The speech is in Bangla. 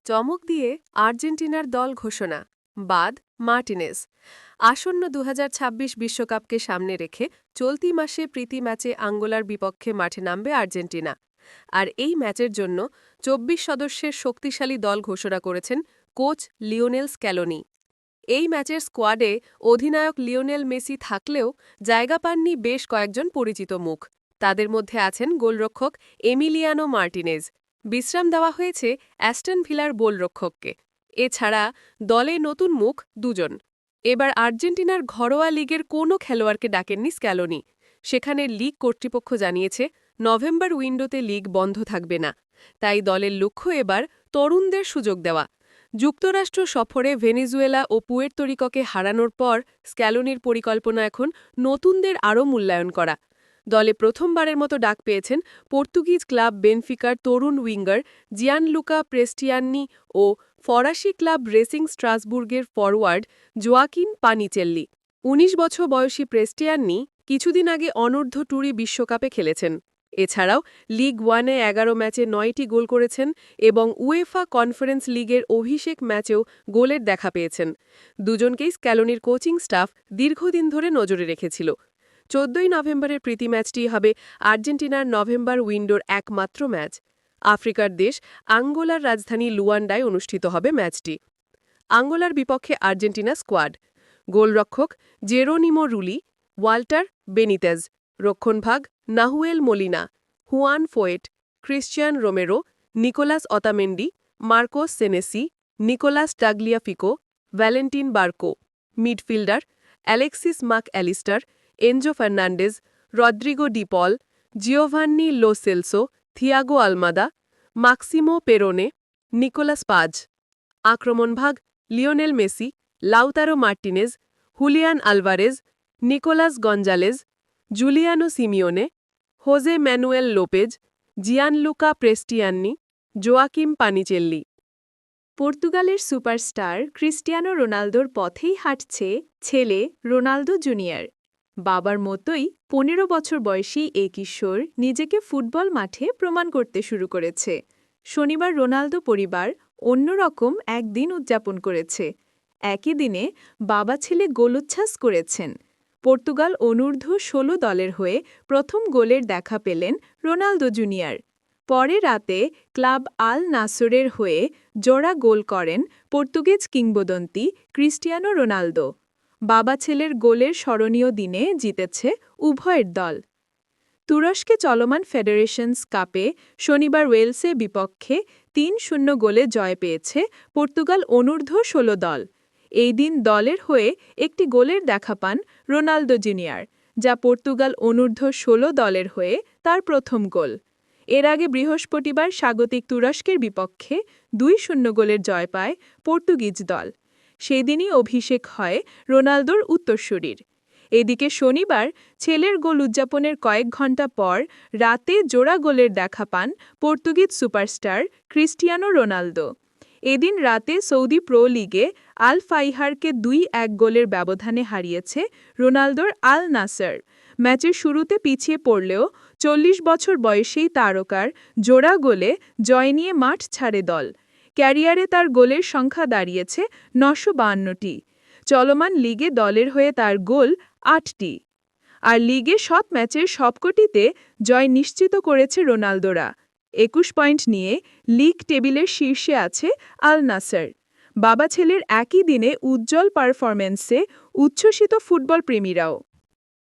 চমক দিয়ে আর্জেন্টিনার দল ঘোষণা বাদ মার্টিনেজ আসন্ন ২০২৬ বিশ্বকাপকে সামনে রেখে চলতি মাসে প্রীতি ম্যাচে আঙ্গোলার বিপক্ষে মাঠে নামবে আর্জেন্টিনা আর এই ম্যাচের জন্য ২৪ সদস্যের শক্তিশালী দল ঘোষণা করেছেন কোচ লিওনেল স্ক্যালোনি। এই ম্যাচের স্কোয়াডে অধিনায়ক লিওনেল মেসি থাকলেও জায়গা পাননি বেশ কয়েকজন পরিচিত মুখ। তাদের মধ্যে আছেন গোলরক্ষক এমিলিয়ানো মার্টিনেজ। বিশ্রাম দেওয়া হয়েছে অ্যাস্টন ভিলার গোলরক্ষককে। এছাড়া দলে নতুন মুখ দুজন। এবার আর্জেন্টিনার ঘরোয়া লিগের কোনো খেলোয়াড়কে ডাকেননি স্ক্যালোনি। সেখানে লিগ কর্তৃপক্ষ জানিয়েছে নভেম্বর উইন্ডোতে লিগ বন্ধ থাকবে না। তাই দলের লক্ষ্য এবার তরুণদের সুযোগ দেওয়া। যুক্তরাষ্ট্র সফরে ভেনেজুয়েলা ও পুয়ের্তো রিকোকে হারানোর পর স্ক্যালোনির পরিকল্পনা এখন নতুনদের আরও মূল্যায়ন করা। দলে প্রথমবারের মতো ডাক পেয়েছেন পর্তুগিজ ক্লাব বেনফিকার তরুণ উইঙ্গার জিয়ানলুকা প্রেস্টিয়ান্নি ও ফরাসি ক্লাব রেসিং স্ট্রাসবুর্গের ফরওয়ার্ড জোয়াকিন পানিচেল্লি। ১৯ বছর বয়সী প্রেস্টিয়ান্নি কিছুদিন আগে অনূর্ধ্ব-20 বিশ্বকাপে খেলেছেন। এছাড়াও লিগ ওয়ানে ১১ ম্যাচে ৯টি গোল করেছেন এবং উয়েফা কনফারেন্স লিগের অভিষেক ম্যাচেও গোলের দেখা পেয়েছেন। দুজনকেই স্ক্যালোনির কোচিং স্টাফ দীর্ঘদিন ধরে নজরে রেখেছিল। ১৪ নভেম্বরের প্রীতি ম্যাচটি হবে আর্জেন্টিনার নভেম্বর উইন্ডোর একমাত্র ম্যাচ। আফ্রিকার দেশ আঙ্গোলার রাজধানী লুয়ান্ডায় অনুষ্ঠিত হবে ম্যাচটি। আঙ্গোলার বিপক্ষে আর্জেন্টিনা স্কোয়াড: গোলরক্ষক জেরোনিমো রুলি, ওয়াল্টার বেনিতেজ, রক্ষণভাগ Nahuel Molina, Juan Foyth, Cristian Romero, Nicolas Otamendi, Marcos Senesi, Nicolas Tagliafico, Valentin Barco. Midfielder Alexis Mac Allister, Enzo Fernandez, Rodrigo De Paul, Giovani Lo Celso, Thiago Almada, Maximo Perrone, Nicolas Paz. আক্রমণভাগ Lionel Messi, Lautaro Martinez, Julian Alvarez, Nicolas Gonzalez, Giuliano Simeone, Jose Manuel Lopez, Gianluca Prestianni, Joaquin Panichelli. পর্তুগালের সুপারস্টার ক্রিস্টিয়ানো রোনালদোর পথেই হাঁটছে ছেলে রোনালদো জুনিয়র। বাবার মতোই ১৫ বছর বয়সী এই কিশোর নিজেকে ফুটবল মাঠে প্রমাণ করতে শুরু করেছে। শনিবার রোনালদো পরিবার অন্যরকম একদিন উদযাপন করেছে। একই দিনে বাবা ছেলে গোলোচ্ছ্বাস করেছেন। পর্তুগাল অনূর্ধ্ব-১৬ দলের হয়ে প্রথম গোলের দেখা পেলেন রোনালদো জুনিয়র। পরে রাতে ক্লাব আল নাসরের হয়ে জোড়া গোল করেন পর্তুগিজ কিংবদন্তি ক্রিস্টিয়ানো রোনালদো। বাবা ছেলের গোলের স্মরণীয় দিনে জিতেছে উভয়ের দল। তুরস্কে চলমান ফেডারেশনস কাপে শনিবার ওয়েলসের বিপক্ষে ৩-০ গোলে জয় পেয়েছে পর্তুগাল অনূর্ধ্ব-১৬ দল। এই দিন দলের হয়ে একটি গোলের দেখা পান রোনালদো জুনিয়র, যা পর্তুগাল অনূর্ধ্ব-১৬ দলের হয়ে তার প্রথম গোল। এর আগে বৃহস্পতিবার স্বাগতিক তুরস্কের বিপক্ষে ২-০ গোলের জয় পায় পর্তুগিজ দল। সেদিনই অভিষেক হয় রোনালদোর উত্তরসূরির। এদিকে শনিবার ছেলের গোল উদযাপনের কয়েক ঘণ্টা পর রাতে জোড়া গোলের দেখা পান পর্তুগিজ সুপারস্টার ক্রিস্টিয়ানো রোনালদো। এদিন রাতে সৌদি প্রো লিগে আল ফাইহারকে ২-১ গোলের ব্যবধানে হারিয়েছে রোনালদোর আল নাসর। ম্যাচের শুরুতে পিছিয়ে পড়লেও ৪০ বছর বয়সেই তারকার জোড়া গোলে জয় নিয়ে মাঠ ছাড়ে দল। ক্যারিয়ারে তার গোলের সংখ্যা দাঁড়িয়েছে ৯৫২টি। চলমান লিগে দলের হয়ে তার গোল ৮টি। আর লিগে ৭ ম্যাচের সবকটিতে জয় নিশ্চিত করেছে রোনালদোরা। ২১ পয়েন্ট নিয়ে লিগ টেবিলের শীর্ষে আছে আল নাসর। বাবা ছেলের একই দিনে উজ্জ্বল পারফরম্যান্সে উচ্ছ্বসিত ফুটবল প্রেমীরাও।